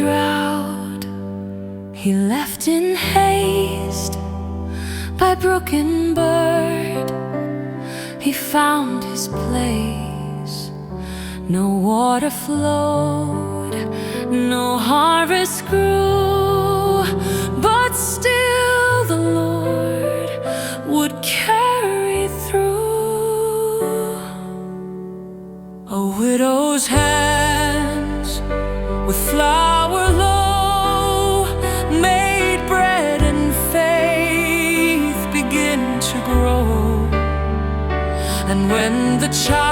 drought he left in haste. By brook and bird he found his place. No water flowed, no harvest grew, but still the Lord would carry through. A widow's hands with flour low made bread, and faith begin to grow. And when the child